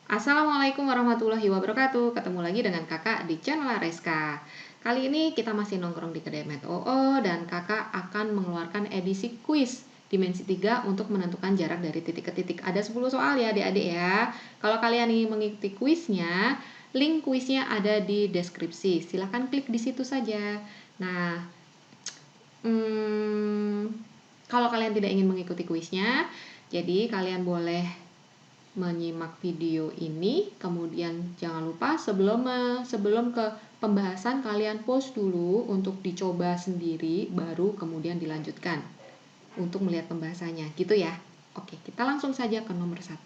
Assalamualaikum warahmatullahi wabarakatuh. Ketemu lagi dengan kakak di channel Areska. Kali ini kita masih nongkrong di kedai MetOO dan kakak akan mengeluarkan edisi kuis dimensi 3 untuk menentukan jarak dari titik ke titik. Ada 10 soal ya adik-adik ya. Kalau kalian ingin mengikuti kuisnya, link kuisnya ada di deskripsi. Silahkan klik di situ saja. Nah, kalau kalian tidak ingin mengikuti kuisnya, jadi kalian boleh menyimak video ini, kemudian jangan lupa sebelum ke pembahasan kalian pause dulu untuk dicoba sendiri, baru kemudian dilanjutkan untuk melihat pembahasannya, gitu ya. Oke, kita langsung saja ke nomor 1.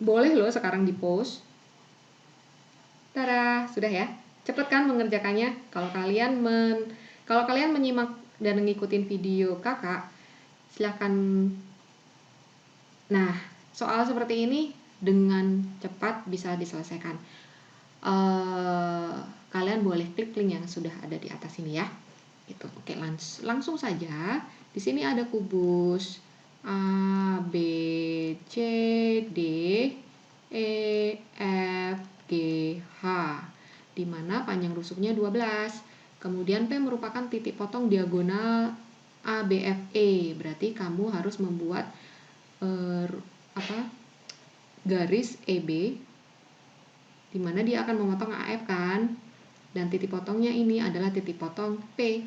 Boleh loh sekarang di pause. Tada, sudah ya. Cepet kan mengerjakannya? Kalau kalian menyimak dan mengikuti video kakak, silahkan. Nah, soal seperti ini dengan cepat bisa diselesaikan. Kalian boleh klik link yang sudah ada di atas ini ya. Gitu. Oke, langsung saja. Di sini ada kubus A, B, C, D, E, F, G, H, di mana panjang rusuknya 12. Kemudian P merupakan titik potong diagonal ABFE. Berarti kamu harus membuat garis EB, di mana dia akan memotong AF kan, dan titik potongnya ini adalah titik potong P.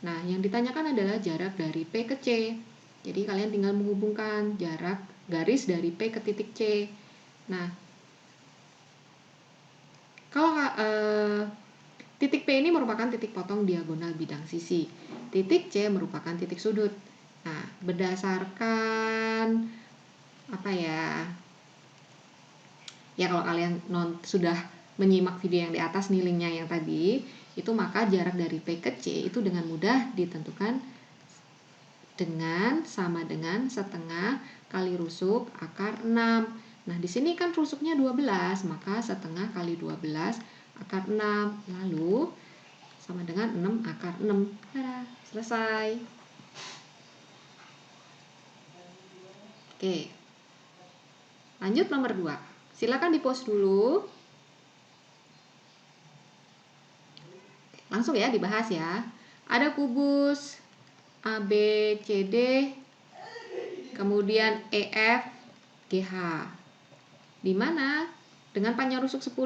Nah, yang ditanyakan adalah jarak dari P ke C. Jadi kalian tinggal menghubungkan jarak garis dari P ke titik C. Nah, kalau titik P ini merupakan titik potong diagonal bidang sisi, titik C merupakan titik sudut. Nah, berdasarkan kalau kalian sudah menyimak video yang di atas nih, linknya yang tadi itu, maka jarak dari P ke C itu dengan mudah ditentukan dengan sama dengan setengah kali rusuk akar 6. Nah, di sini kan rusuknya 12, maka setengah kali 12 akar 6, lalu sama dengan 6 akar 6. Nah, selesai. Oke. Lanjut nomor 2. Silakan di pause dulu. Langsung ya dibahas ya. Ada kubus A, B, C, D, kemudian E, F, G, H. Di mana? Dengan panjang rusuk 10.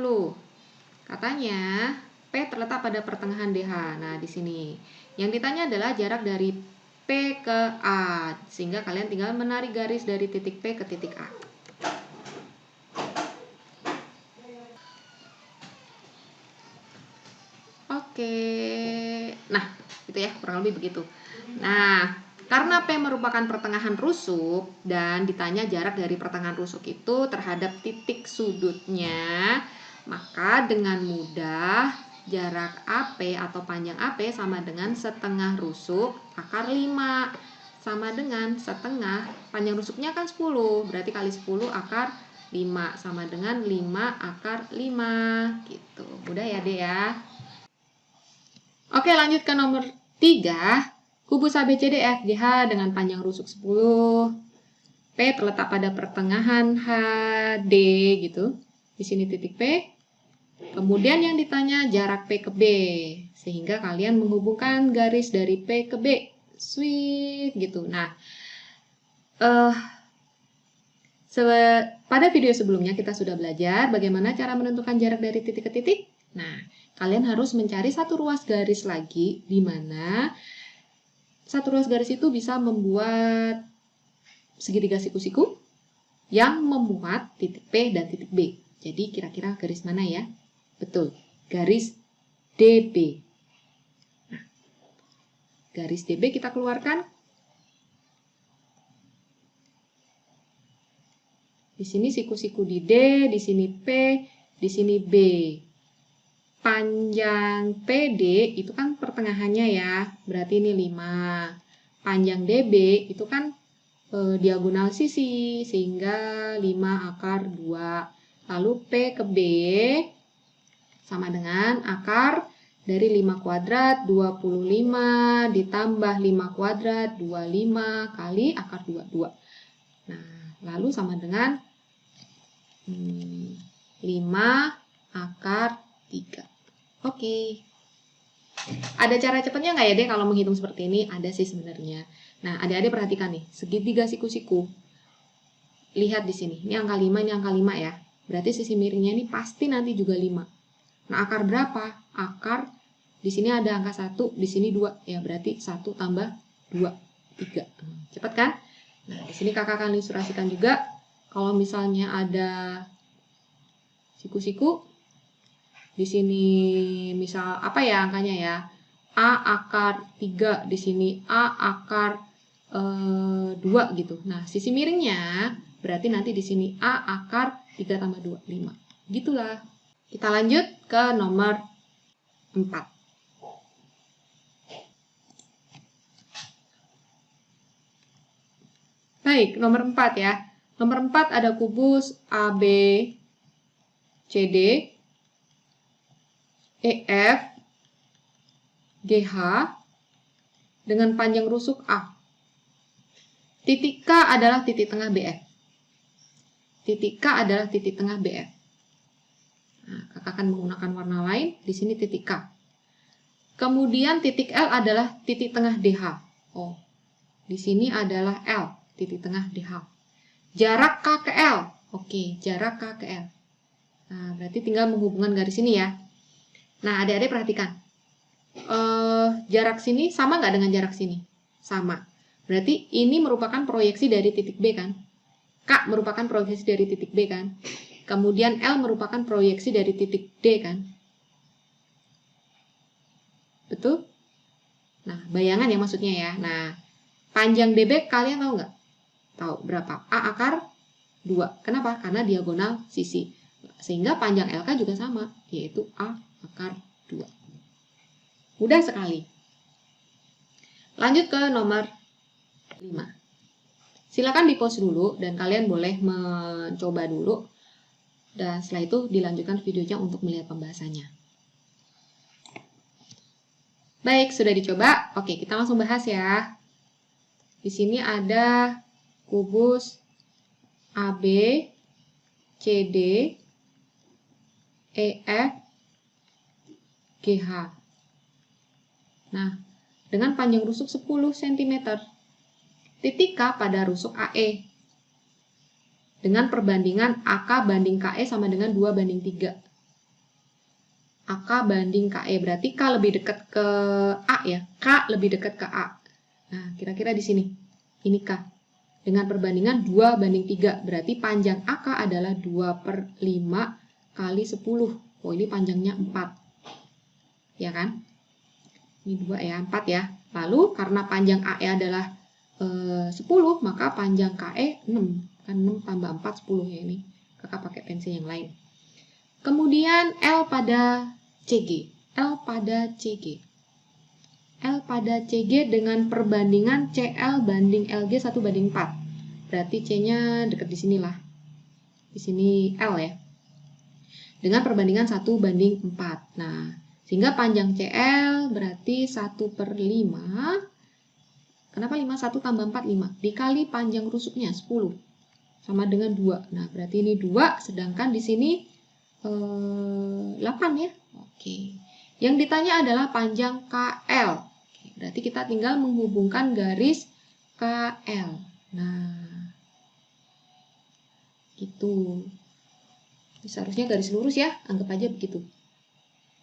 Katanya P terletak pada pertengahan DH. Nah, di sini yang ditanya adalah jarak dari P ke A, sehingga kalian tinggal menarik garis dari titik P ke titik A. Oke, nah itu ya, kurang lebih begitu. Nah, karena P merupakan pertengahan rusuk dan ditanya jarak dari pertengahan rusuk itu terhadap titik sudutnya, maka dengan mudah jarak AP atau panjang AP sama dengan setengah rusuk akar 5, sama dengan setengah, panjang rusuknya kan 10, berarti kali 10 akar 5 sama dengan 5 akar 5 gitu. Mudah ya Dek ya. Oke, lanjut ke nomor 3. Kubus ABCD FGH dengan panjang rusuk 10. P terletak pada pertengahan HD gitu. Di sini titik P. Kemudian yang ditanya jarak P ke B. Sehingga kalian menghubungkan garis dari P ke B. Sweet gitu. Nah, pada video sebelumnya kita sudah belajar bagaimana cara menentukan jarak dari titik ke titik. Nah, kalian harus mencari satu ruas garis lagi, di mana satu ruas garis itu bisa membuat segitiga siku-siku yang memuat titik P dan titik B. Jadi kira-kira garis mana ya? Betul, garis DB. Nah, garis DB kita keluarkan. Di sini siku-siku di D, di sini P, di sini B. Panjang PD itu kan pertengahannya ya, berarti ini 5. Panjang DB itu kan diagonal sisi, sehingga 5 akar 2. Lalu P ke B sama dengan akar dari 5 kuadrat 25 ditambah 5 kuadrat 25 kali akar 22. Nah, lalu sama dengan 5 akar 3. Oke. Ada cara cepatnya nggak ya deh kalau menghitung seperti ini? Ada sih sebenarnya. Nah, adik-adik perhatikan nih, segitiga siku-siku. Lihat di sini, ini angka 5, ini angka 5 ya. Berarti sisi miringnya ini pasti nanti juga 5. Nah, akar berapa? Akar, di sini ada angka 1, di sini 2. Ya, berarti 1 tambah 2, 3. Cepat kan? Nah, di sini kakak akan ilustrasikan juga. Kalau misalnya ada siku-siku, di sini misal apa ya angkanya ya? A akar 3, di sini A akar 2 gitu. Nah, sisi miringnya berarti nanti di sini A akar 3 tambah 2, 5. Gitulah. Kita lanjut ke nomor 4. Baik, nomor 4 ya. Nomor 4 ada kubus AB, CD, EF, GH dengan panjang rusuk A. Titik K adalah titik tengah BF. Titik K adalah titik tengah BF. Nah, kakak akan menggunakan warna lain. Di sini titik K. Kemudian titik L adalah titik tengah DH. Oh, di sini adalah L, titik tengah DH. Jarak K ke L. Oke, jarak K ke L. Nah, berarti tinggal menghubungkan garis ini ya. Nah, adik-adik perhatikan. Jarak sini sama nggak dengan jarak sini? Sama. Berarti ini merupakan proyeksi dari titik B kan? K merupakan proyeksi dari titik B kan? Kemudian L merupakan proyeksi dari titik D kan? Betul? Nah, bayangan ya maksudnya ya. Nah, panjang DB kalian tahu nggak? Tahu berapa? A akar 2. Kenapa? Karena diagonal sisi. Sehingga panjang LK juga sama, yaitu A akar 2. Mudah sekali. Lanjut ke nomor 5. Silakan di-pause dulu dan kalian boleh mencoba dulu. Dan setelah itu dilanjutkan videonya untuk melihat pembahasannya. Baik, sudah dicoba. Oke, kita langsung bahas ya. Di sini ada kubus AB, CD, EF, GH. Nah, dengan panjang rusuk 10 cm. Titik K pada rusuk AE. Dengan perbandingan AK banding KE sama dengan 2 banding 3. AK banding KE, berarti K lebih dekat ke A ya. K lebih dekat ke A. Nah, kira-kira di sini. Ini K. Dengan perbandingan 2 banding 3. Berarti panjang AK adalah 2/5 kali 10. Oh, ini panjangnya 4. Ya kan? Ini 2 ya, 4 ya. Lalu karena panjang AE adalah 10, maka panjang KE 6. Kan 6 tambah 4, 10 ya ini. Kakak pakai pensil yang lain. Kemudian L pada CG. L pada CG. L pada CG dengan perbandingan CL banding LG 1 banding 4. Berarti C-nya dekat di sinilah. Di sini L ya. Dengan perbandingan 1 banding 4. Nah, sehingga panjang CL berarti 1/5. Kenapa 5? 1 tambah 4, 5. Dikali panjang rusuknya 10. Sama dengan 2. Nah, berarti ini 2, sedangkan di sini 8 ya. Oke. Yang ditanya adalah panjang KL. Oke, berarti kita tinggal menghubungkan garis KL. Nah, gitu. Ini seharusnya garis lurus ya, anggap aja begitu.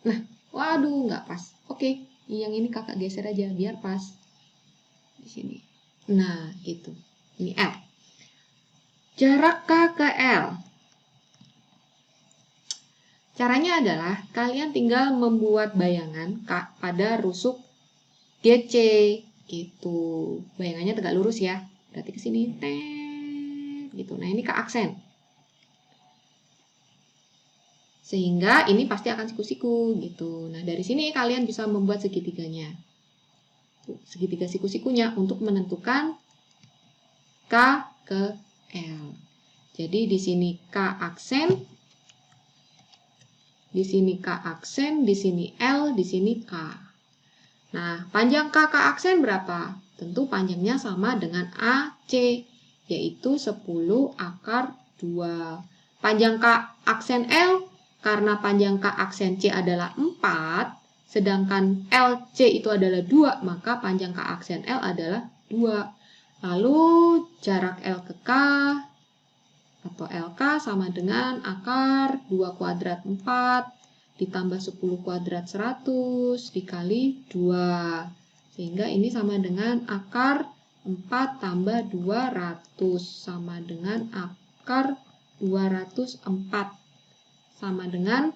Nah, waduh, nggak pas. Oke, yang ini kakak geser aja biar pas. Di sini. Nah, gitu. Ini L. Jarak K ke L. Caranya adalah kalian tinggal membuat bayangan K pada rusuk GC gitu. Bayangannya tegak lurus ya. Berarti ke sini gitu. Nah, ini K aksen. Sehingga ini pasti akan siku-siku gitu. Nah, dari sini kalian bisa membuat segitiganya. Segitiga siku-sikunya untuk menentukan K ke L. Jadi di sini K aksen, di sini K aksen, di sini L, di sini K. Nah, panjang K aksen berapa? Tentu panjangnya sama dengan AC, yaitu 10 akar 2. Panjang K aksen L, karena panjang K aksen C adalah 4, sedangkan LC itu adalah 2, maka panjang K aksen L adalah 2. Lalu jarak L ke K atau LK sama dengan akar 2 kuadrat 4 ditambah 10 kuadrat 100 dikali 2. Sehingga ini sama dengan akar 4 tambah 200 sama dengan akar 204 sama dengan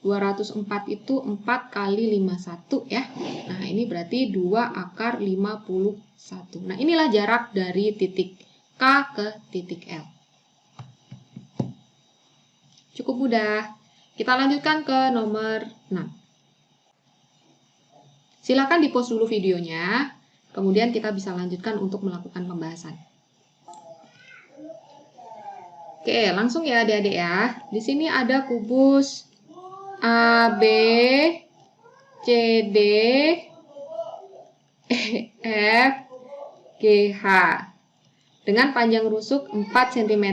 204 itu 4 kali 51 ya. Nah, ini berarti 2 akar 51. Nah, inilah jarak dari titik K ke titik L. Cukup mudah. Kita lanjutkan ke nomor 6. Silakan di-pause dulu videonya, kemudian kita bisa lanjutkan untuk melakukan pembahasan. Oke, langsung ya adik-adik ya. Di sini ada kubus A, B, C, D, E, F, G, H dengan panjang rusuk 4 cm.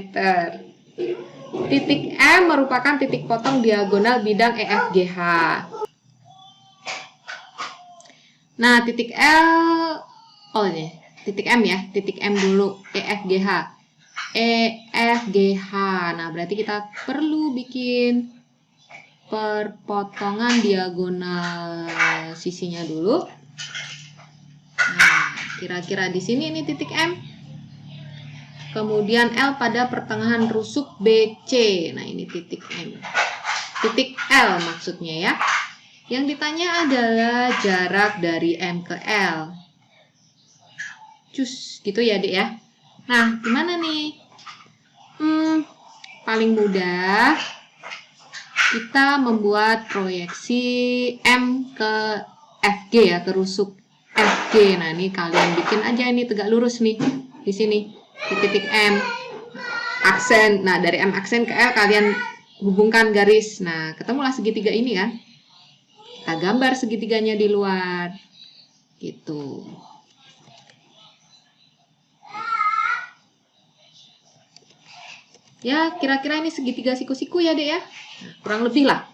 Titik M merupakan titik potong diagonal bidang EFGH. Nah, titik L, titik M ya, titik M dulu, EFGH. EFGH. Nah, berarti kita perlu bikin perpotongan diagonal sisinya dulu. Nah, kira-kira di sini ini titik M. Kemudian L pada pertengahan rusuk BC. Nah, ini titik M. Titik L maksudnya ya. Yang ditanya adalah jarak dari M ke L. Cus, gitu ya, Dek ya. Nah, gimana nih? Paling mudah kita membuat proyeksi M ke FG ya, ke rusuk FG. Nah, ini kalian bikin aja ini tegak lurus nih di sini di titik M aksen. Nah, dari M aksen ke L kalian hubungkan garis. Nah, ketemulah segitiga ini kan. Kita gambar segitiganya di luar. Gitu. Ya, kira-kira ini segitiga siku-siku ya, Dek ya. Nah, kurang lebih lah.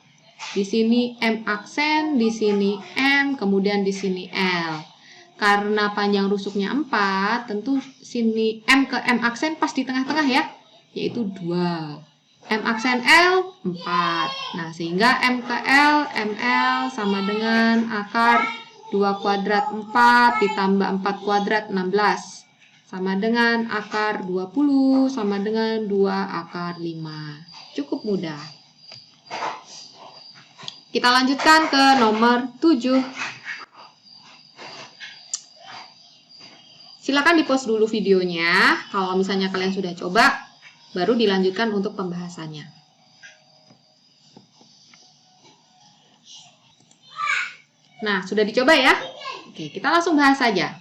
Di sini M aksen, di sini M, kemudian di sini L. Karena panjang rusuknya 4, tentu sini M ke M aksen pas di tengah-tengah ya, yaitu 2. M aksen L 4. Nah, sehingga M ke L, ML sama dengan akar 2 kuadrat 4 ditambah 4 kuadrat 16. Sama dengan akar 20 sama dengan 2 akar 5. Cukup mudah. Kita lanjutkan ke nomor 7. Silakan di-pause dulu videonya. Kalau misalnya kalian sudah coba, baru dilanjutkan untuk pembahasannya. Nah, sudah dicoba ya? Oke, kita langsung bahas saja.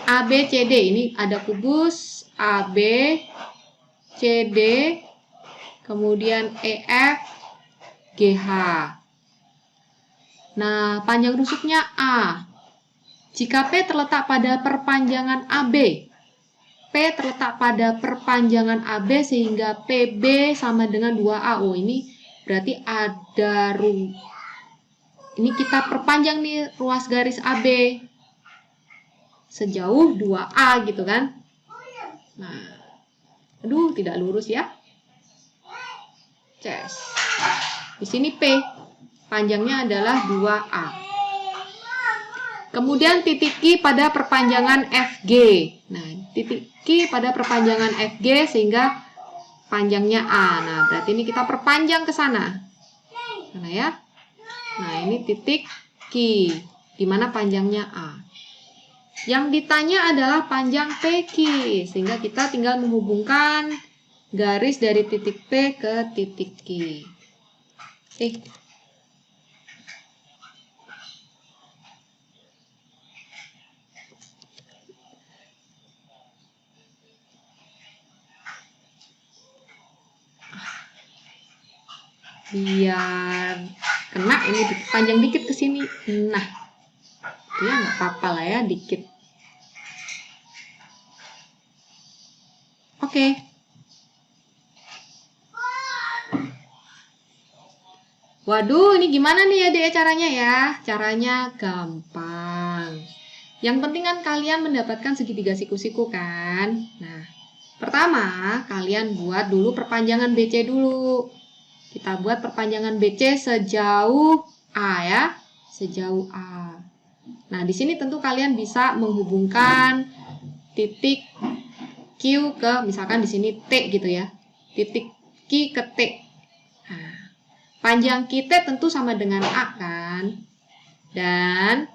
A, B, C, D. Ini ada kubus A, B, C, D, kemudian E, F, G, H. Nah, panjang rusuknya A. Jika P terletak pada perpanjangan AB, P terletak pada perpanjangan AB sehingga PB sama dengan 2A. Oh, ini berarti ada ini kita perpanjang nih ruas garis AB sejauh 2A gitu kan. Nah, aduh tidak lurus ya. Ces. Di sini P panjangnya adalah 2A. Kemudian titik Q pada perpanjangan FG. Nah, titik Q pada perpanjangan FG sehingga panjangnya A. Nah, berarti ini kita perpanjang ke sana. Sana ya. Nah, ini titik Q, di mana panjangnya A. Yang ditanya adalah panjang PQ, sehingga kita tinggal menghubungkan garis dari titik P ke titik Q. Biar kena ini panjang dikit ke sini. Nah, ya nggak apa-apa lah ya, dikit. Oke. Waduh, ini gimana nih adik caranya ya? Caranya gampang. Yang penting kan kalian mendapatkan segitiga siku-siku kan? Nah, pertama kalian buat dulu perpanjangan BC dulu. Kita buat perpanjangan BC sejauh A ya, sejauh A. Nah, di sini tentu kalian bisa menghubungkan titik Q ke, misalkan di sini T gitu ya. Titik Q ke T. Nah, panjang kita tentu sama dengan A kan? Dan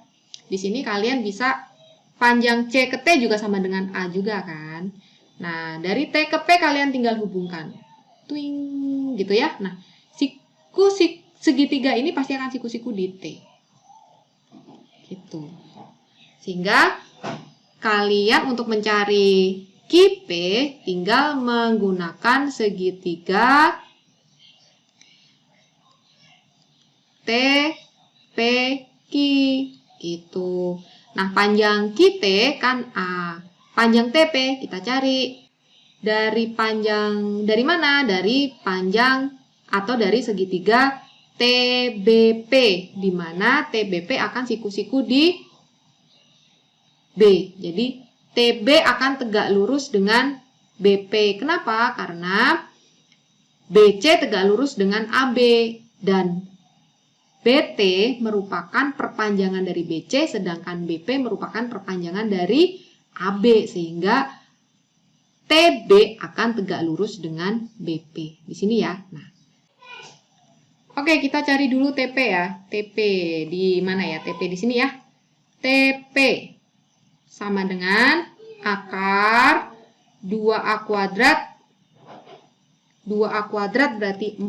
di sini kalian bisa panjang C ke T juga sama dengan A juga kan? Nah, dari T ke P kalian tinggal hubungkan. Twing gitu ya. Nah, siku segitiga ini pasti akan siku-siku di T. Gitu. Sehingga kalian untuk mencari QP tinggal menggunakan segitiga T, P, Q gitu. Nah, panjang QT kan A. Panjang TP kita cari dari mana? Dari panjang atau dari segitiga TBP, di mana TBP akan siku-siku di B. Jadi TB akan tegak lurus dengan BP. Kenapa? Karena BC tegak lurus dengan AB dan BT merupakan perpanjangan dari BC, sedangkan BP merupakan perpanjangan dari AB, sehingga TB akan tegak lurus dengan BP. Di sini ya. Nah, oke, kita cari dulu TP ya. TP di mana ya? TP di sini ya. TP sama dengan akar 2A kuadrat. 2A kuadrat berarti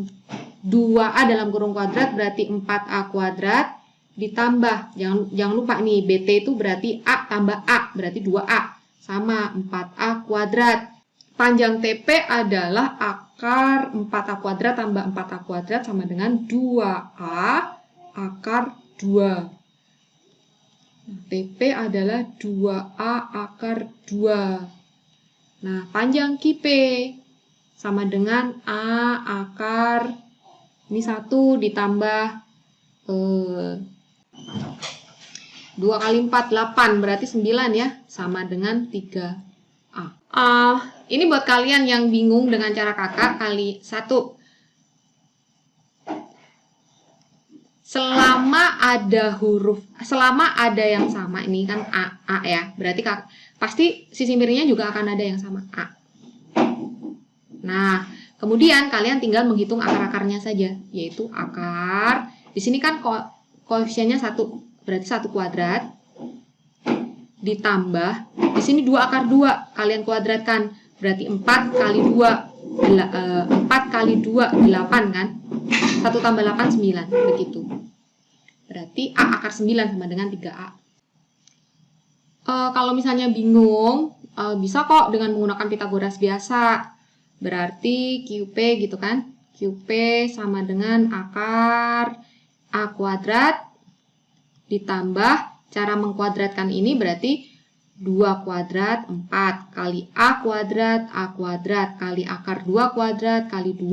2A dalam kurung kuadrat berarti 4A kuadrat ditambah, jangan lupa nih, BT itu berarti A tambah A, berarti 2A sama 4A kuadrat. Panjang TP adalah akar 4A kuadrat tambah 4A kuadrat sama dengan 2A akar 2. TP adalah 2A akar 2. Nah, panjang QP sama dengan A akar, ini 1 ditambah 2 kali 4, 8, berarti 9 ya, sama dengan 3A. Ini buat kalian yang bingung dengan cara kakak, kali 1. Selama ada yang sama, ini kan A ya, berarti pasti sisi miringnya juga akan ada yang sama, A. Nah, kemudian kalian tinggal menghitung akar-akarnya saja, yaitu akar, di sini kan koefisiennya 1, berarti 1 kuadrat, ditambah, di sini 2 akar 2, kalian kuadratkan, berarti 4 kali 2, 4 kali 2, 8 kan, 1 tambah 8, 9, begitu. Berarti A akar 9 sama dengan 3A. Kalau misalnya bingung, bisa kok dengan menggunakan Pitagoras biasa. Berarti QP gitu kan, QP sama dengan akar A kuadrat ditambah, cara mengkuadratkan ini berarti 2 kuadrat 4 kali A kuadrat kali akar 2 kuadrat kali 2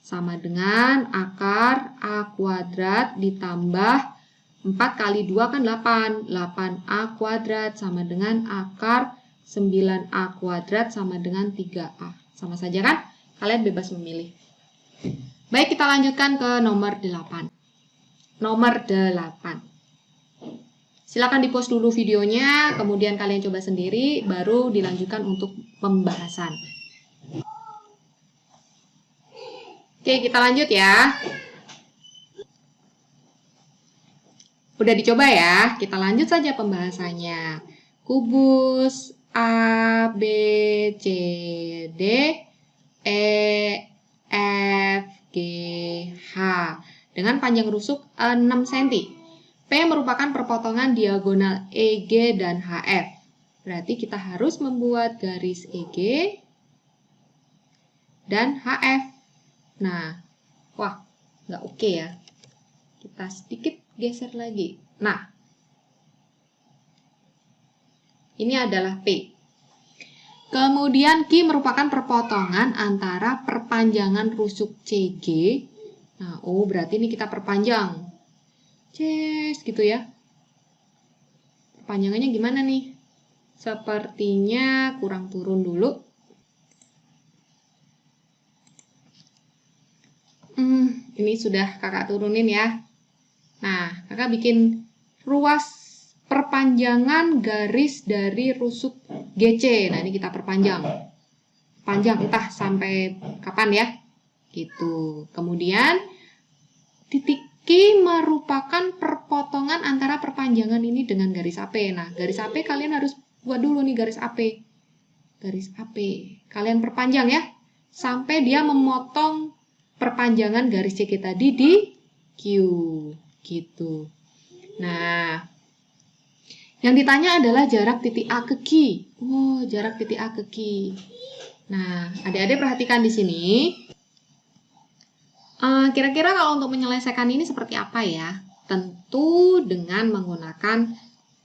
sama dengan akar A kuadrat ditambah 4 kali 2 kan 8, 8A kuadrat sama dengan akar 9A kuadrat sama dengan 3A. Sama saja kan? Kalian bebas memilih. Baik, kita lanjutkan ke nomor 8. Nomor 8. Silakan di-pause dulu videonya, kemudian kalian coba sendiri, baru dilanjutkan untuk pembahasan. Oke, kita lanjut ya. Udah dicoba ya, kita lanjut saja pembahasannya. Kubus A, B, C, D, E, F, G, H dengan panjang rusuk 6 cm. P merupakan perpotongan diagonal EG dan HF. Berarti kita harus membuat garis EG dan HF. Nah, wah, nggak oke ya. Kita sedikit geser lagi. Nah, ini adalah P. Kemudian Q merupakan perpotongan antara perpanjangan rusuk CG Nah, oh berarti ini kita perpanjang. Ces, gitu ya. Perpanjangannya gimana nih? Sepertinya kurang turun dulu. Ini sudah kakak turunin ya. Nah, kakak bikin ruas perpanjangan garis dari rusuk GC. Nah, ini kita perpanjang. Panjang entah sampai kapan ya. Gitu. Kemudian titik Q merupakan perpotongan antara perpanjangan ini dengan garis AP. Nah, garis AP kalian harus buat dulu nih garis AP. Garis AP. Kalian perpanjang ya. Sampai dia memotong perpanjangan garis CQ tadi di Q. Gitu. Nah, yang ditanya adalah jarak titik A ke Q. Oh, jarak titik A ke Q. Nah, adik-adik perhatikan di sini. Kira-kira kalau untuk menyelesaikan ini seperti apa ya? Tentu dengan menggunakan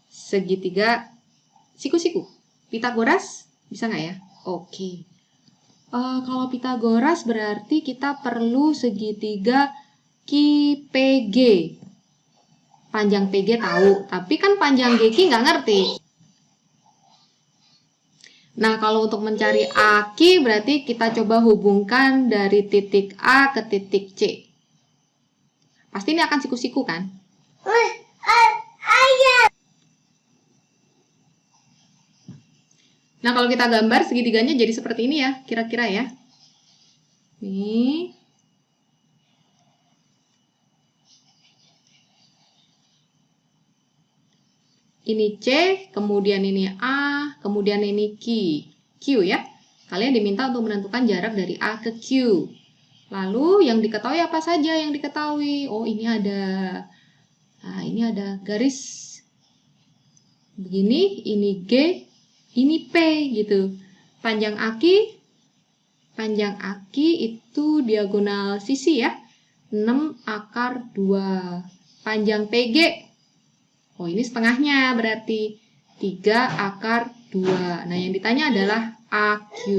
segitiga siku-siku. Pitagoras bisa nggak ya? Oke. Kalau Pitagoras berarti kita perlu segitiga QPG. Panjang PG tahu, tapi kan panjang GQ nggak ngerti. Nah, kalau untuk mencari AQ berarti kita coba hubungkan dari titik A ke titik C. Pasti ini akan siku-siku kan? Nah, kalau kita gambar segitiganya jadi seperti ini ya, kira-kira ya. Nih. Ini C, kemudian ini A, kemudian ini Q. Q ya. Kalian diminta untuk menentukan jarak dari A ke Q. Lalu yang diketahui apa saja yang diketahui? Oh, ini ada garis begini, ini G, ini P gitu. Panjang aki itu diagonal sisi ya. 6 akar 2. Panjang PG. Oh, ini setengahnya berarti 3 akar 2. Nah, yang ditanya adalah AQ.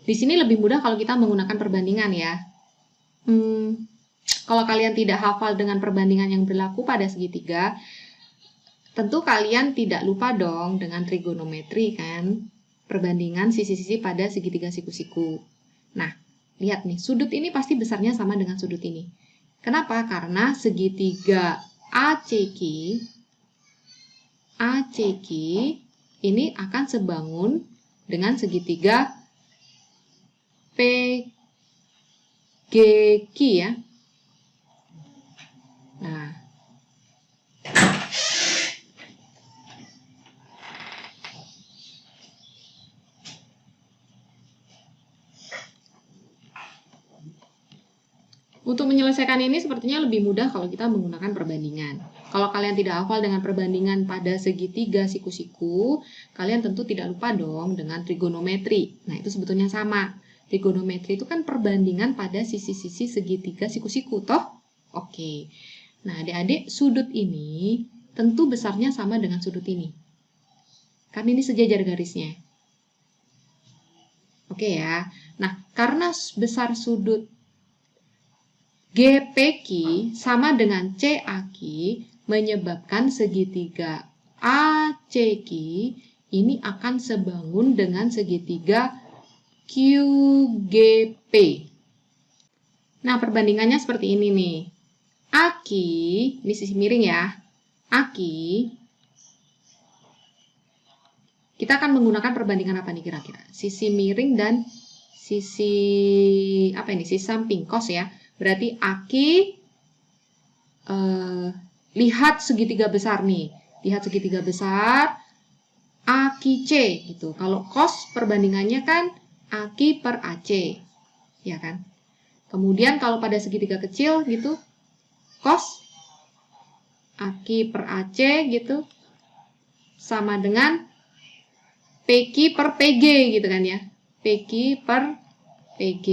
Di sini lebih mudah kalau kita menggunakan perbandingan ya. Kalau kalian tidak hafal dengan perbandingan yang berlaku pada segitiga, tentu kalian tidak lupa dong dengan trigonometri kan. Perbandingan sisi-sisi pada segitiga siku-siku. Nah, lihat nih, sudut ini pasti besarnya sama dengan sudut ini. Kenapa? Karena segitiga ACQ ini akan sebangun dengan segitiga PGQ ya. Nah, untuk menyelesaikan ini sepertinya lebih mudah kalau kita menggunakan perbandingan. Kalau kalian tidak hafal dengan perbandingan pada segitiga siku-siku, kalian tentu tidak lupa dong dengan trigonometri. Nah, itu sebetulnya sama. Trigonometri itu kan perbandingan pada sisi-sisi segitiga siku-siku, toh? Oke. Nah, adik-adik, sudut ini tentu besarnya sama dengan sudut ini. Kan ini sejajar garisnya. Oke ya. Nah, karena besar sudut GPQ sama dengan CAQ menyebabkan segitiga ACQ ini akan sebangun dengan segitiga QGP. Nah, perbandingannya seperti ini nih. AQ, ini sisi miring ya. AQ, kita akan menggunakan perbandingan apa nih kira-kira? Sisi miring dan sisi sisi samping cos ya. Berarti AQ lihat segitiga besar nih. Lihat segitiga besar AQC gitu. Kalau cos perbandingannya kan AQ per AC. Ya kan? Kemudian kalau pada segitiga kecil gitu cos AQ per AC gitu sama dengan PQ per PG gitu kan ya. PQ per PG.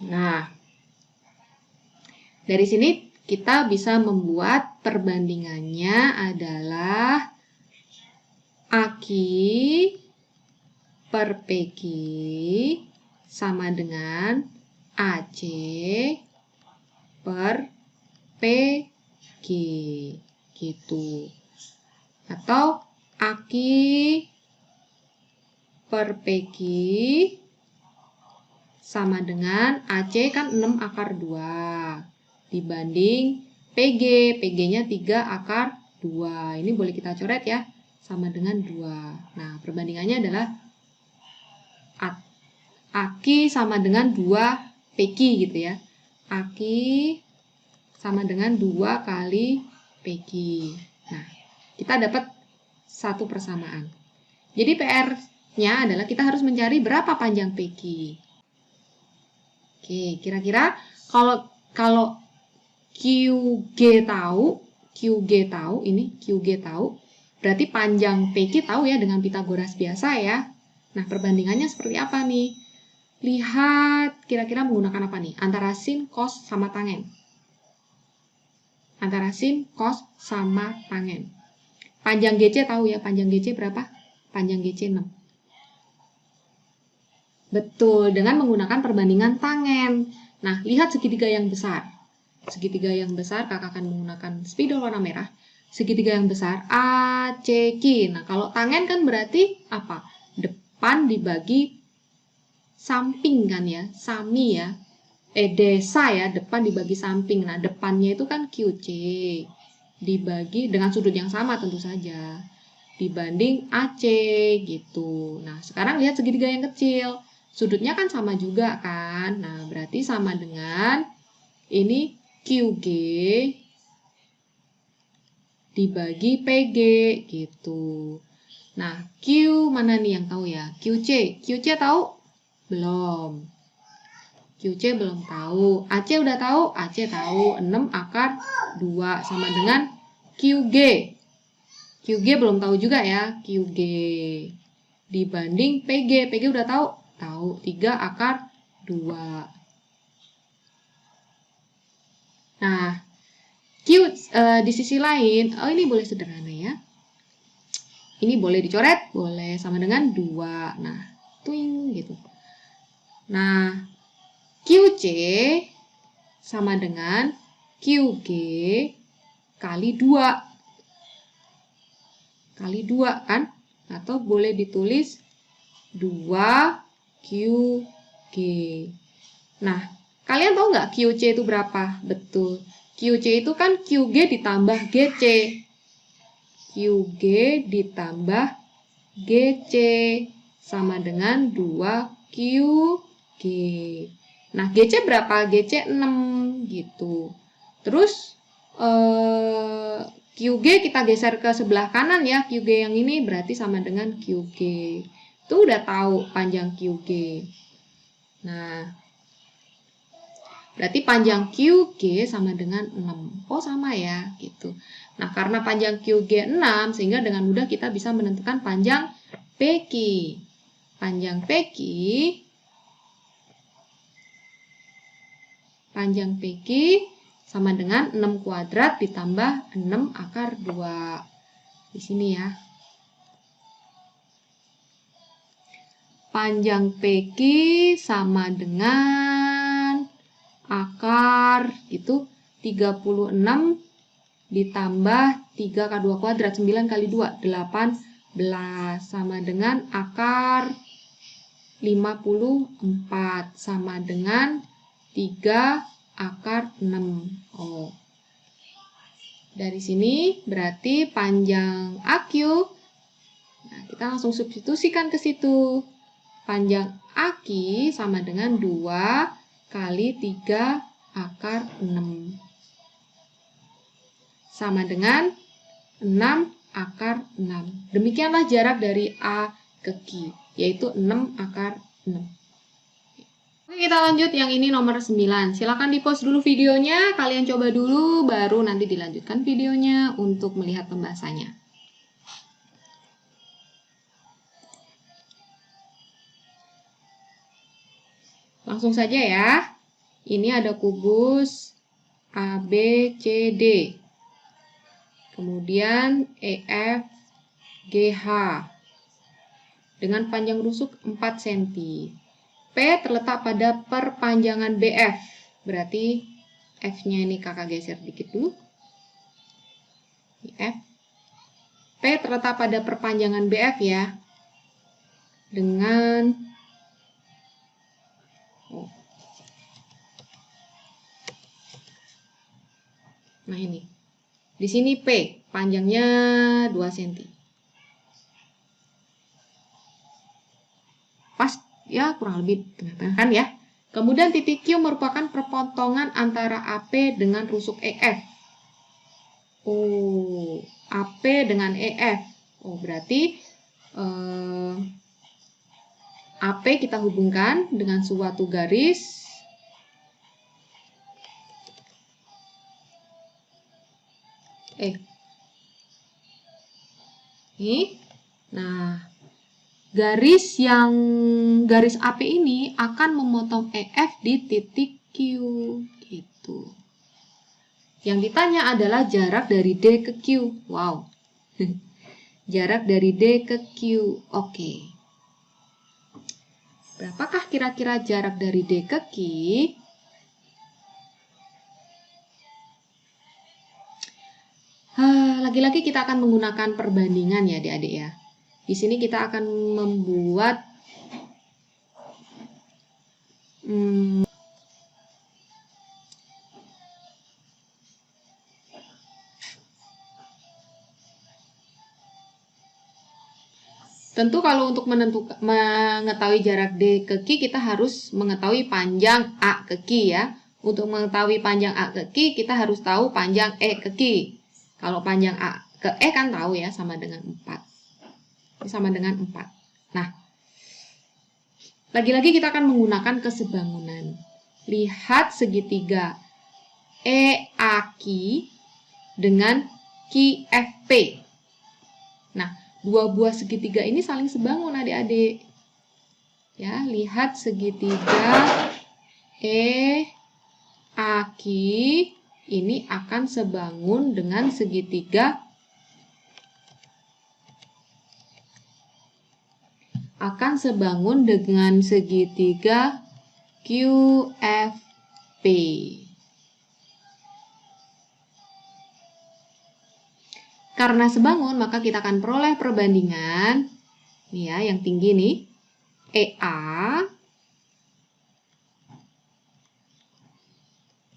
Nah, dari sini kita bisa membuat perbandingannya adalah AQ per PQ sama dengan AC per PQ gitu. Atau AK per PQ sama dengan AC kan 6 akar 2 dibanding PG, PG-nya 3 akar 2. Ini boleh kita coret ya, sama dengan 2. Nah, perbandingannya adalah AK sama dengan 2 PQ gitu ya. AK sama dengan 2 kali PQ. Nah, kita dapat satu persamaan. Jadi PR-nya adalah kita harus mencari berapa panjang PQ. Oke, kira-kira kalau QG tahu, ini QG tahu, berarti panjang PQ tahu ya dengan Pitagoras biasa ya. Nah, perbandingannya seperti apa nih? Lihat kira-kira menggunakan apa nih? Antara sin, cos, sama tangen. Antara sin, cos, sama tangen. Panjang GC tahu ya, panjang GC berapa? Panjang GC 6. Betul, dengan menggunakan perbandingan tangen. Nah, lihat segitiga yang besar. Segitiga yang besar, kakak akan menggunakan spidol warna merah. Segitiga yang besar, ACQ. Nah, kalau tangen kan berarti apa? Depan dibagi samping kan ya, sami ya. Desa ya, depan dibagi samping. Nah, depannya itu kan QC. Dibagi dengan sudut yang sama tentu saja. Dibanding AC gitu. Nah, sekarang lihat segitiga yang kecil. Sudutnya kan sama juga kan. Nah, berarti sama dengan ini QG dibagi PG gitu. Nah, Q mana nih yang tahu ya? QC. QC tahu? Belum. QC belum tahu. AC udah tahu? AC tahu. 6 akar 2 sama dengan QG. QG belum tahu juga ya. QG dibanding PG. PG udah tahu? Tahu. 3 akar 2. Nah, di sisi lain, ini boleh sederhana ya. Ini boleh dicoret, boleh sama dengan 2. Nah, twing gitu. Nah, QC sama dengan QG kali 2. Kali 2 kan? Atau boleh ditulis 2 QG. Nah, kalian tahu nggak QC itu berapa? Betul. QC itu kan QG ditambah GC. QG ditambah GC sama dengan 2 QG. Nah, GC berapa? GC 6 gitu. Terus QG kita geser ke sebelah kanan ya. QG yang ini berarti sama dengan QG. Itu udah tahu panjang QG. Nah, berarti panjang QG sama dengan 6. Oh, sama ya, gitu. Nah, karena panjang QG 6, sehingga dengan mudah kita bisa menentukan panjang PQ. Panjang PQ sama dengan 6 kuadrat ditambah 6 akar 2. Di sini ya. Panjang PQ sama dengan akar itu 36 ditambah 3 akar 2 kuadrat, 9 kali 2, 18 sama dengan akar 54 sama dengan 3 akar 6. Oh. Dari sini berarti panjang AQ. Nah, kita langsung substitusikan ke situ. Panjang AQ sama dengan 2 kali 3 akar 6. Sama dengan 6 akar 6. Demikianlah jarak dari A ke Q, yaitu 6 akar 6. Oke, kita lanjut yang ini nomor 9. Silakan di-pause dulu videonya, kalian coba dulu, baru nanti dilanjutkan videonya untuk melihat pembahasannya. Langsung saja ya. Ini ada kubus ABCD. Kemudian EFGH. dengan panjang rusuk 4 cm. P terletak pada perpanjangan BF. Berarti F-nya ini kakak geser dikit dulu. F. P terletak pada perpanjangan BF ya. Dengan nah ini. Di sini P, panjangnya 2 cm. Pas ya, kurang lebih tengah-tengah kan ya. Kemudian titik Q merupakan perpotongan antara AP dengan rusuk EF. Oh, AP dengan EF. Oh, berarti AP kita hubungkan dengan suatu garis ini. Nah, garis AP ini akan memotong EF di titik Q gitu. Yang ditanya adalah jarak dari D ke Q. Wow. Jarak dari D ke Q. Oke. Berapakah kira-kira jarak dari D ke Q? Lagi-lagi kita akan menggunakan perbandingan ya adik-adik ya. Di sini kita akan membuat tentu kalau untuk mengetahui jarak D ke Q, kita harus mengetahui panjang A ke Q ya. Untuk mengetahui panjang A ke Q, kita harus tahu panjang E ke Q. Kalau panjang A ke E kan tahu ya, sama dengan 4. Sama dengan 4. Nah, lagi-lagi kita akan menggunakan kesebangunan. Lihat segitiga EAQ dengan QFP. Nah, dua buah segitiga ini saling sebangun adik-adik. Ya, lihat segitiga EAQ ini akan sebangun dengan segitiga QFP. Karena sebangun, maka kita akan peroleh perbandingan. Nih ya, yang tinggi nih. EA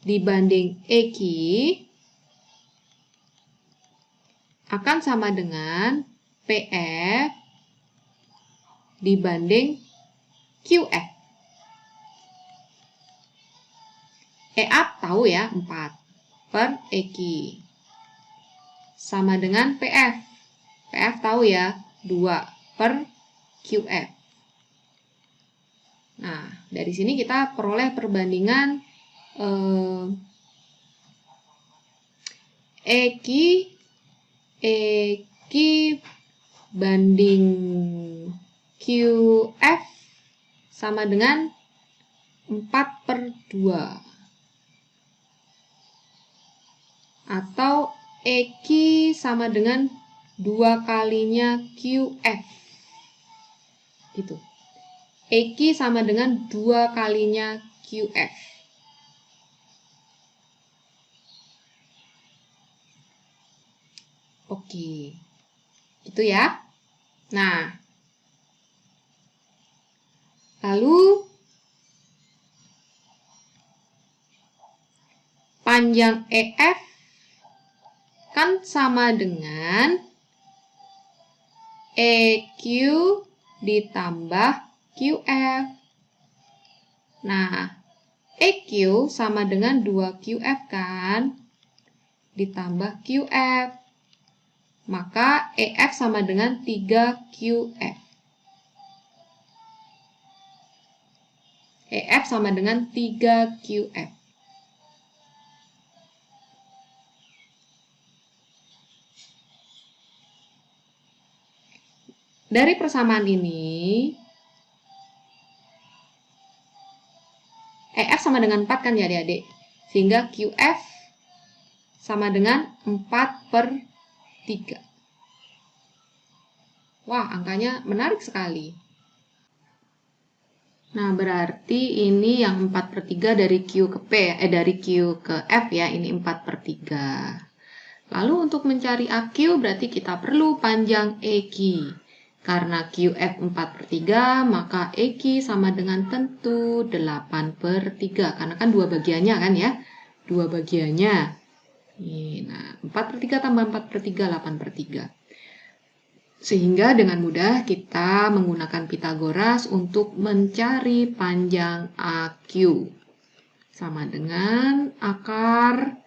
dibanding EQ akan sama dengan PF dibanding QF. EA tahu ya, 4 per EQ. Sama dengan PF. PF tahu ya, 2 per QF. Nah, dari sini kita peroleh perbandingan EQ banding QF sama dengan 4 per 2. Atau EQ sama dengan 2 kalinya QF. Gitu. EQ sama dengan 2 kalinya QF. Oke. Gitu ya. Nah. Lalu panjang EF kan sama dengan EQ ditambah QF. Nah, EQ sama dengan 2 QF kan? Ditambah QF. Maka EF sama dengan 3 QF. EF sama dengan 3 QF. Dari persamaan ini, EF sama dengan 4 kan ya adik-adik? Sehingga QF sama dengan 4 per 3. Wah, angkanya menarik sekali. Nah, berarti ini yang 4/3 dari Q ke P, dari Q ke F ya, ini 4/3. Lalu untuk mencari AQ berarti kita perlu panjang EQ. Karena QF 4/3, maka EQ sama dengan tentu 8/3. Karena kan dua bagiannya kan ya, dua bagiannya. Nah, 4/3 tambah 4/3, 8/3. Sehingga dengan mudah kita menggunakan Pitagoras untuk mencari panjang AQ. Sama dengan akar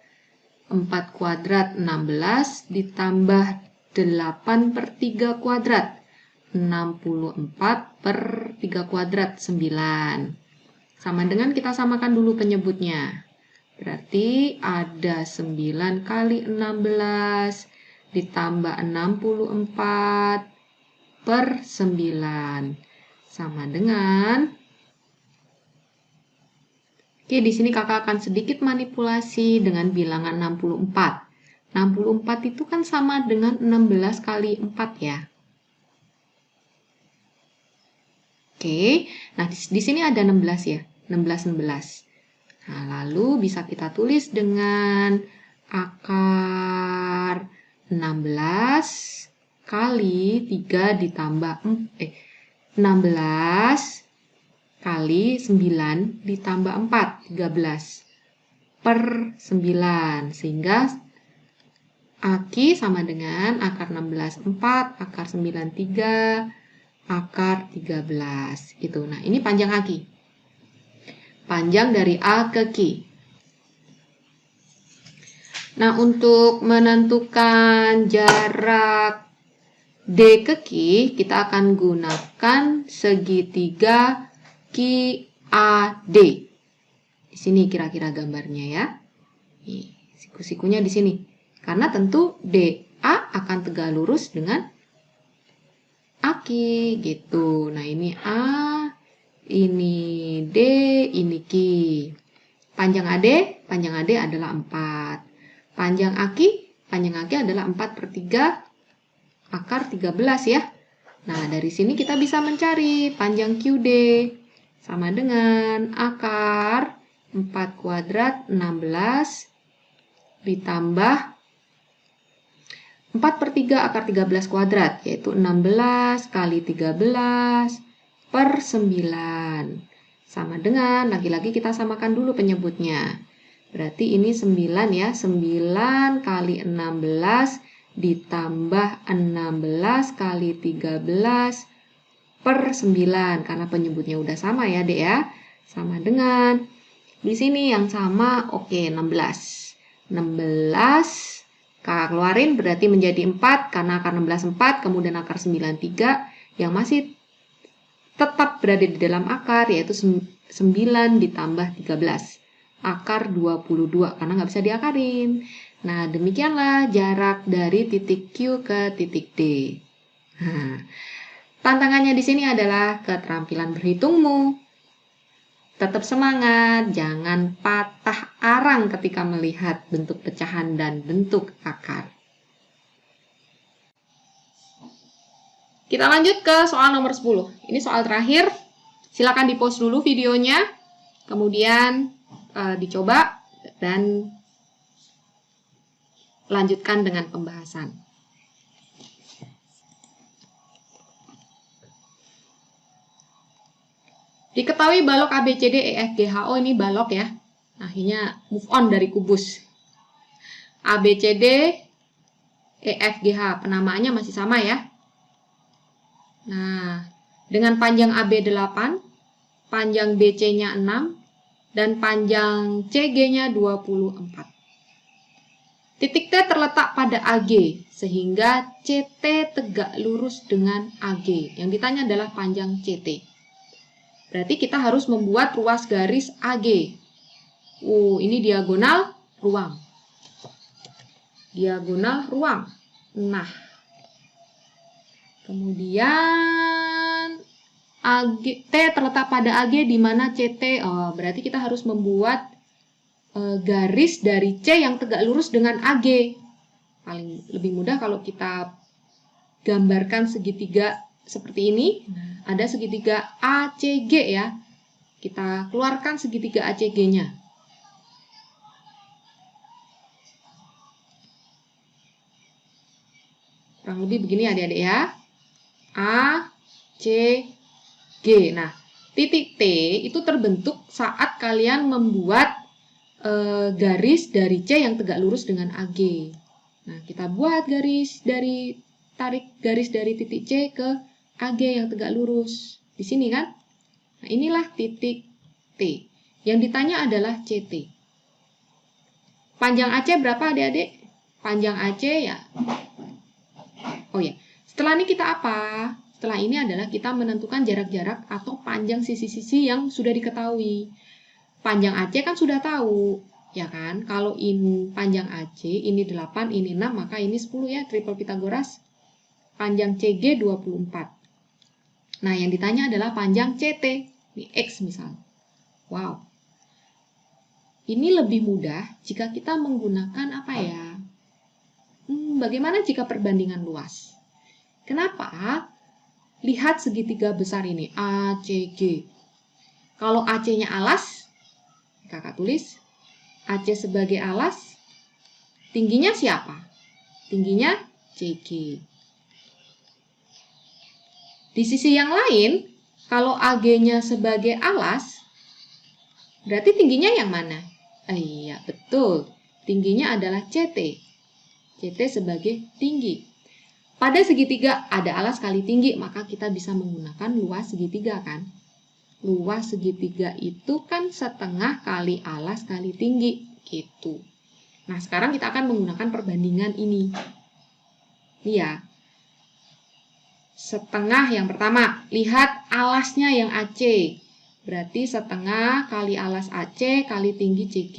4 kuadrat 16 ditambah 8/3 kuadrat. 64/3 kuadrat 9. Sama dengan kita samakan dulu penyebutnya. Berarti ada 9 kali 16 ditambah 64/9 sama dengan, oke, di sini kakak akan sedikit manipulasi dengan bilangan 64. 64 itu kan sama dengan 16 kali 4 ya. Oke, nah di sini ada 16 ya, 16. Nah, lalu bisa kita tulis dengan akar 16 kali 3 ditambah 16 kali 9 ditambah 4, 13/9. Sehingga AQ sama dengan akar 16, 4, akar 9, 3, akar 13. Gitu. Nah, ini panjang AQ. Panjang dari A ke Q. Nah, untuk menentukan jarak D ke Q, kita akan gunakan segitiga QAD. Di sini kira-kira gambarnya ya. Siku-sikunya di sini. Karena tentu DA akan tegak lurus dengan AQ gitu. Nah, ini A, ini D, ini Q. Panjang AD adalah 4. Panjang AQ adalah 4/3 akar 13 ya. Nah, dari sini kita bisa mencari panjang QD sama dengan akar 4 kuadrat 16 ditambah 4/3 akar 13 kuadrat, yaitu 16 kali 13/9. Sama dengan, lagi-lagi kita samakan dulu penyebutnya. Berarti ini 9 ya, 9 kali 16 ditambah 16 kali 13/9. Karena penyebutnya udah sama ya, Dek ya. Sama dengan, di sini yang sama, oke, 16. 16, kakak keluarin berarti menjadi 4, karena akar 16 4, kemudian akar 9 3, yang masih tetap berada di dalam akar, yaitu 9 ditambah 13. Akar 22, karena nggak bisa diakarin. Nah, demikianlah jarak dari titik Q ke titik D. Nah, tantangannya di sini adalah keterampilan berhitungmu. Tetap semangat, jangan patah arang ketika melihat bentuk pecahan dan bentuk akar. Kita lanjut ke soal nomor 10. Ini soal terakhir. Silakan di-pause dulu videonya, kemudian dicoba dan lanjutkan dengan pembahasan. Diketahui balok ABCD EFGHO ini balok ya. Akhirnya move on dari kubus. ABCD EFGH penamaannya masih sama ya. Nah, dengan panjang AB 8, panjang BC-nya 6, dan panjang CG-nya 24. Titik T terletak pada AG, sehingga CT tegak lurus dengan AG. Yang ditanya adalah panjang CT. Berarti kita harus membuat ruas garis AG. Ini diagonal ruang. Diagonal ruang. Nah, kemudian T terletak pada AG di mana CT. Berarti kita harus membuat garis dari C yang tegak lurus dengan AG. Paling lebih mudah kalau kita gambarkan segitiga seperti ini. Ada segitiga ACG ya. Kita keluarkan segitiga ACG-nya. Kurang lebih begini adik-adik ya. A, C, G. Nah, titik T itu terbentuk saat kalian membuat garis dari C yang tegak lurus dengan AG. Nah, kita buat tarik garis dari titik C ke AG yang tegak lurus. Di sini kan? Nah, inilah titik T. Yang ditanya adalah CT. Panjang AC berapa adik-adik? Panjang AC ya. Oh ya, setelah ini kita apa? Setelah ini adalah kita menentukan jarak-jarak atau panjang sisi-sisi yang sudah diketahui. Panjang AC kan sudah tahu, ya kan? Kalau ini panjang AC, ini 8, ini 6, maka ini 10 ya, triple Pitagoras. Panjang CG 24. Nah, yang ditanya adalah panjang CT, ini X misal. Wow. Ini lebih mudah jika kita menggunakan apa ya? Bagaimana jika perbandingan luas? Kenapa? Lihat segitiga besar ini, ACG. Kalau AC-nya alas, kakak tulis, AC sebagai alas, tingginya siapa? Tingginya CG. Di sisi yang lain, kalau AG-nya sebagai alas, berarti tingginya yang mana? Iya, betul. Tingginya adalah CT. CT sebagai tinggi. Pada segitiga ada alas kali tinggi, maka kita bisa menggunakan luas segitiga kan? Luas segitiga itu kan setengah kali alas kali tinggi, gitu. Nah, sekarang kita akan menggunakan perbandingan ini. Ini ya. Setengah yang pertama, lihat alasnya yang AC. Berarti setengah kali alas AC kali tinggi CG.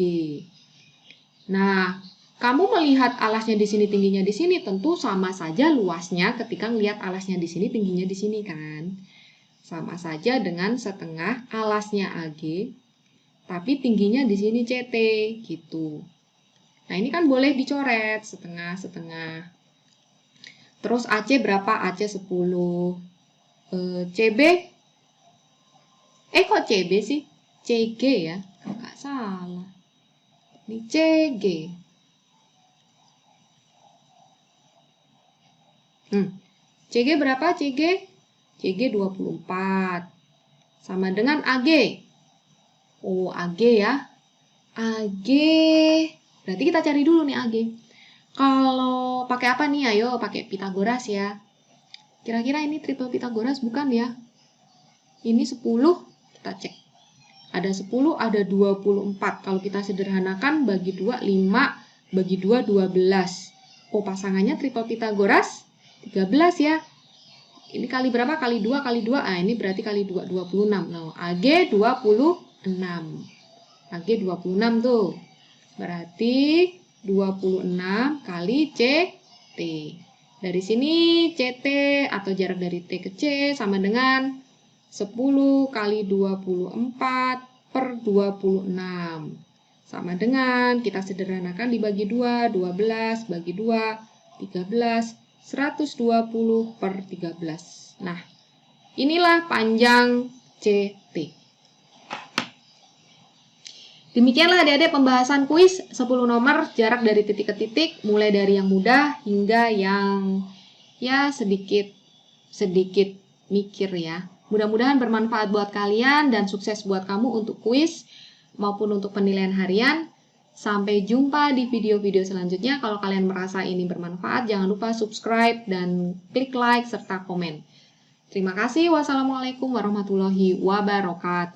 Nah, kamu melihat alasnya di sini, tingginya di sini, tentu sama saja luasnya ketika melihat alasnya di sini, tingginya di sini kan. Sama saja dengan setengah alasnya AG, tapi tingginya di sini CT, gitu. Nah, ini kan boleh dicoret, setengah-setengah. Terus AC berapa? AC 10. CB? Kok CB sih? CG ya? Nggak salah. Ini CG. CG berapa CG? CG 24. Sama dengan AG. Oh, AG ya. AG. Berarti kita cari dulu nih AG. Kalau pakai apa nih? Ayo pakai Pitagoras ya. Kira-kira ini triple Pitagoras bukan ya? Ini 10, kita cek. Ada 10, ada 24. Kalau kita sederhanakan bagi 2, 5. Bagi 2, 12. Oh, pasangannya triple Pitagoras 13 ya. Ini kali berapa? Kali 2, kali 2. Ah, ini berarti kali 2, 26. Nah, AG 26. AG 26 tuh. Berarti 26 kali CT. Dari sini CT atau jarak dari T ke C sama dengan 10 kali 24 per 26. Sama dengan, kita sederhanakan dibagi 2, 12 bagi 2, 13. 120 per 13. Nah, inilah panjang CT. Demikianlah adik-adik pembahasan kuis 10 nomor jarak dari titik ke titik, mulai dari yang mudah hingga yang ya sedikit mikir ya. Mudah-mudahan bermanfaat buat kalian dan sukses buat kamu untuk kuis maupun untuk penilaian harian. Sampai jumpa di video-video selanjutnya. Kalau kalian merasa ini bermanfaat, jangan lupa subscribe dan klik like serta komen. Terima kasih. Wassalamualaikum warahmatullahi wabarakatuh.